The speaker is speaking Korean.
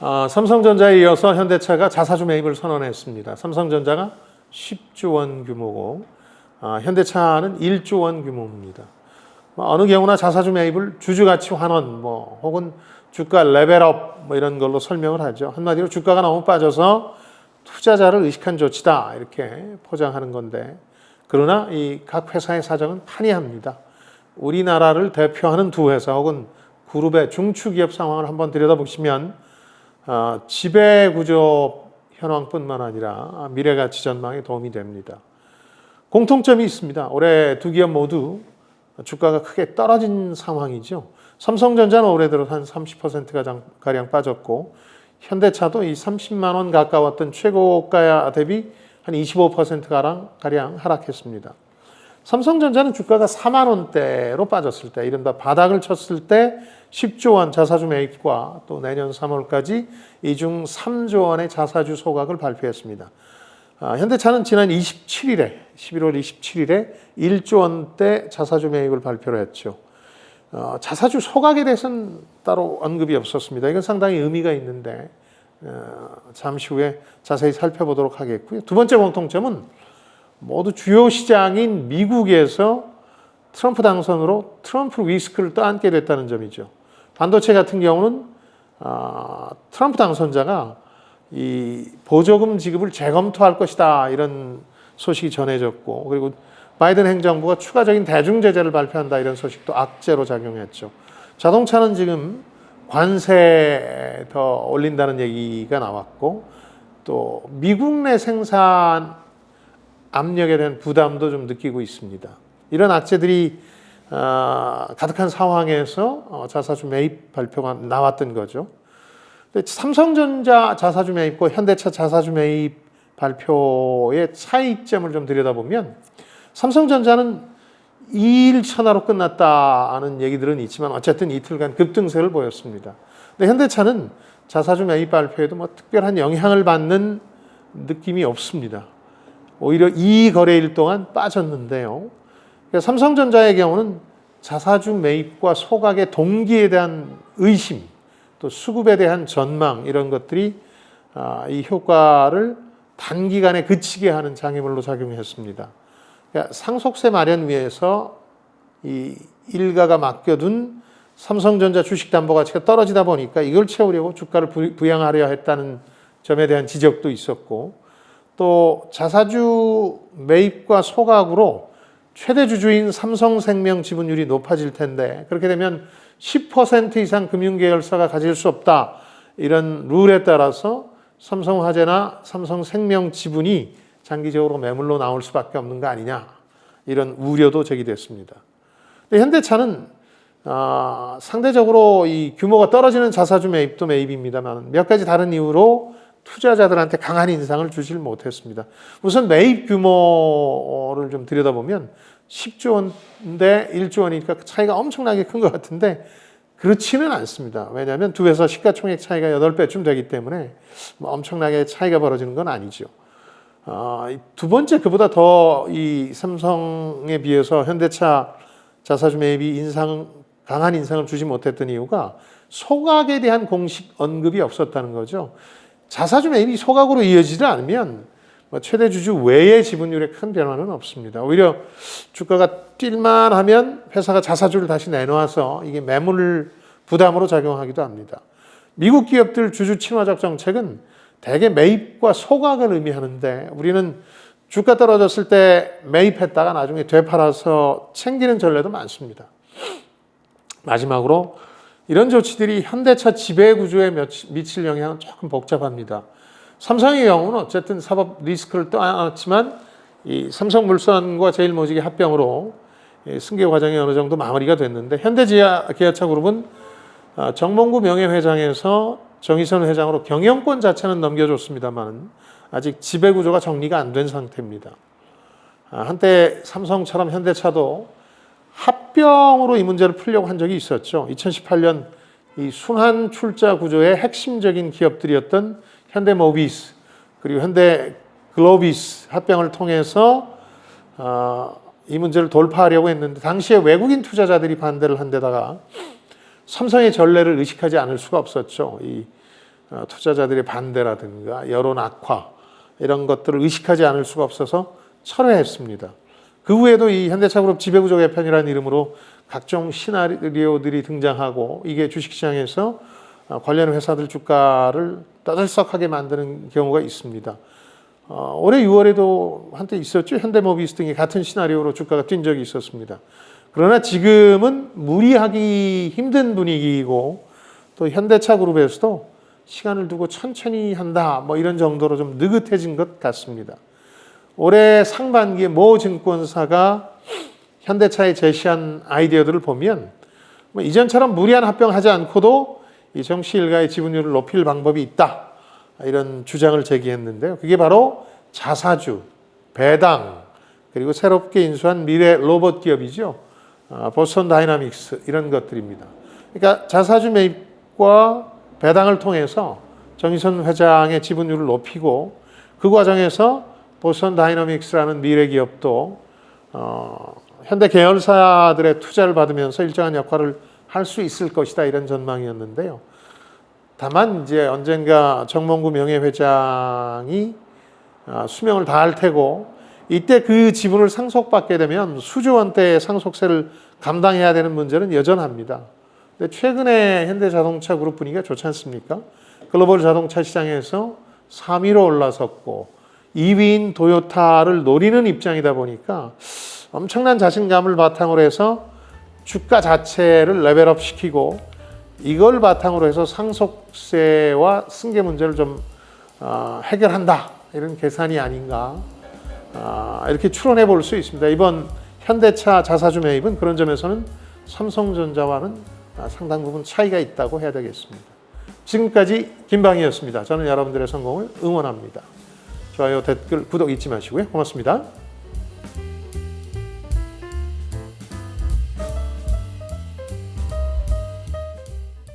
삼성전자에 이어서 현대차가 자사주 매입을 선언했습니다. 삼성전자가 10조 원 규모고 현대차는 1조 원 규모입니다. 어느 경우나 자사주 매입을 주주가치 환원 혹은 주가 레벨업 이런 걸로 설명을 하죠. 한마디로 주가가 너무 빠져서 투자자를 의식한 조치다 이렇게 포장하는 건데, 그러나 이 각 회사의 사정은 판이합니다. 우리나라를 대표하는 두 회사 혹은 그룹의 중추기업 상황을 한번 들여다보시면 지배구조 현황뿐만 아니라 미래가치 전망에 도움이 됩니다. 공통점이 있습니다. 올해 두 기업 모두 주가가 크게 떨어진 상황이죠. 삼성전자는 올해 들어 한 30%가량 빠졌고, 현대차도 이 30만 원 가까웠던 최고가 대비 한 25%가량 하락했습니다. 삼성전자는 주가가 4만 원대로 빠졌을 때, 이른바 바닥을 쳤을 때 10조 원 자사주 매입과 또 내년 3월까지 이 중 3조 원의 자사주 소각을 발표했습니다. 현대차는 지난 11월 27일에 1조 원대 자사주 매입을 발표를 했죠. 자사주 소각에 대해서는 따로 언급이 없었습니다. 이건 상당히 의미가 있는데 잠시 후에 자세히 살펴보도록 하겠고요. 두 번째 공통점은 모두 주요 시장인 미국에서 트럼프 당선으로 트럼프 리스크를 떠안게 됐다는 점이죠. 반도체 같은 경우는 트럼프 당선자가 이 보조금 지급을 재검토할 것이다 이런 소식이 전해졌고, 그리고 바이든 행정부가 추가적인 대중 제재를 발표한다 이런 소식도 악재로 작용했죠. 자동차는 지금 관세 더 올린다는 얘기가 나왔고, 또 미국 내 생산 압력에 대한 부담도 좀 느끼고 있습니다. 이런 악재들이 가득한 상황에서 자사주 매입 발표가 나왔던 거죠. 삼성전자 자사주 매입과 현대차 자사주 매입 발표의 차이점을 좀 들여다보면, 삼성전자는 2일 천하로 끝났다는 얘기들은 있지만 어쨌든 이틀간 급등세를 보였습니다. 근데 현대차는 자사주 매입 발표에도 특별한 영향을 받는 느낌이 없습니다. 오히려 이 거래일 동안 빠졌는데요. 그러니까 삼성전자의 경우는 자사주 매입과 소각의 동기에 대한 의심, 또 수급에 대한 전망 이런 것들이 이 효과를 단기간에 그치게 하는 장애물로 작용했습니다. 그러니까 상속세 마련 위해서 이 일가가 맡겨둔 삼성전자 주식담보가치가 떨어지다 보니까 이걸 채우려고 주가를 부양하려 했다는 점에 대한 지적도 있었고, 또 자사주 매입과 소각으로 최대 주주인 삼성생명 지분율이 높아질 텐데, 그렇게 되면 10% 이상 금융계열사가 가질 수 없다 이런 룰에 따라서 삼성화재나 삼성생명 지분이 장기적으로 매물로 나올 수밖에 없는 거 아니냐 이런 우려도 제기됐습니다. 근데 현대차는 상대적으로 이 규모가 떨어지는 자사주 매입도 매입입니다만 몇 가지 다른 이유로 투자자들한테 강한 인상을 주질 못했습니다. 우선 매입 규모를 좀 들여다보면 10조 원대 1조 원이니까 차이가 엄청나게 큰 것 같은데 그렇지는 않습니다. 왜냐하면 두 회사 시가총액 차이가 8배쯤 되기 때문에 엄청나게 차이가 벌어지는 건 아니죠. 두 번째, 그보다 더 이 삼성에 비해서 현대차 자사주 매입이 강한 인상을 주지 못했던 이유가 소각에 대한 공식 언급이 없었다는 거죠. 자사주 매입이 소각으로 이어지지 않으면 최대 주주 외의 지분율에 큰 변화는 없습니다. 오히려 주가가 뛸만 하면 회사가 자사주를 다시 내놓아서 이게 매물 부담으로 작용하기도 합니다. 미국 기업들 주주 친화적 정책은 대개 매입과 소각을 의미하는데, 우리는 주가 떨어졌을 때 매입했다가 나중에 되팔아서 챙기는 전례도 많습니다. 마지막으로 이런 조치들이 현대차 지배구조에 미칠 영향은 조금 복잡합니다. 삼성의 경우는 어쨌든 사법 리스크를 떠안았지만 이 삼성물산과 제일모직의 합병으로 승계 과정이 어느 정도 마무리가 됐는데, 현대기아차 그룹은 정몽구 명예회장에서 정의선 회장으로 경영권 자체는 넘겨줬습니다만 아직 지배구조가 정리가 안 된 상태입니다. 한때 삼성처럼 현대차도 합병으로 이 문제를 풀려고 한 적이 있었죠. 2018년 이 순환 출자 구조의 핵심적인 기업들이었던 현대모비스 그리고 현대글로비스 합병을 통해서 이 문제를 돌파하려고 했는데, 당시에 외국인 투자자들이 반대를 한 데다가 삼성의 전례를 의식하지 않을 수가 없었죠. 이 투자자들의 반대라든가 여론 악화 이런 것들을 의식하지 않을 수가 없어서 철회했습니다. 그 후에도 이 현대차그룹 지배구조 개편이라는 이름으로 각종 시나리오들이 등장하고 이게 주식시장에서 관련 회사들 주가를 떠들썩하게 만드는 경우가 있습니다. 올해 6월에도 한때 있었죠. 현대모비스 등이 같은 시나리오로 주가가 뛴 적이 있었습니다. 그러나 지금은 무리하기 힘든 분위기이고 또 현대차그룹에서도 시간을 두고 천천히 한다 뭐 이런 정도로 좀 느긋해진 것 같습니다. 올해 상반기에 모 증권사가 현대차에 제시한 아이디어들을 보면 뭐 이전처럼 무리한 합병하지 않고도 이 정시 일가의 지분율을 높일 방법이 있다. 이런 주장을 제기했는데요. 그게 바로 자사주, 배당, 그리고 새롭게 인수한 미래 로봇 기업이죠. 보스턴 다이나믹스 이런 것들입니다. 그러니까 자사주 매입과 배당을 통해서 정의선 회장의 지분율을 높이고 그 과정에서 보스턴 다이나믹스라는 미래 기업도 현대 계열사들의 투자를 받으면서 일정한 역할을 할 수 있을 것이다 이런 전망이었는데요. 다만 이제 언젠가 정몽구 명예회장이 수명을 다할 테고 이때 그 지분을 상속받게 되면 수조 원대의 상속세를 감당해야 되는 문제는 여전합니다. 근데 최근에 현대자동차 그룹 분위기가 좋지 않습니까? 글로벌 자동차 시장에서 3위로 올라섰고 2위인 도요타를 노리는 입장이다 보니까 엄청난 자신감을 바탕으로 해서 주가 자체를 레벨업 시키고 이걸 바탕으로 해서 상속세와 승계 문제를 좀 해결한다 이런 계산이 아닌가 이렇게 추론해 볼 수 있습니다. 이번 현대차 자사주 매입은 그런 점에서는 삼성전자와는 상당 부분 차이가 있다고 해야 되겠습니다. 지금까지 김방희였습니다. 저는 여러분들의 성공을 응원합니다. 좋아요, 댓글, 구독 잊지 마시고요. 고맙습니다.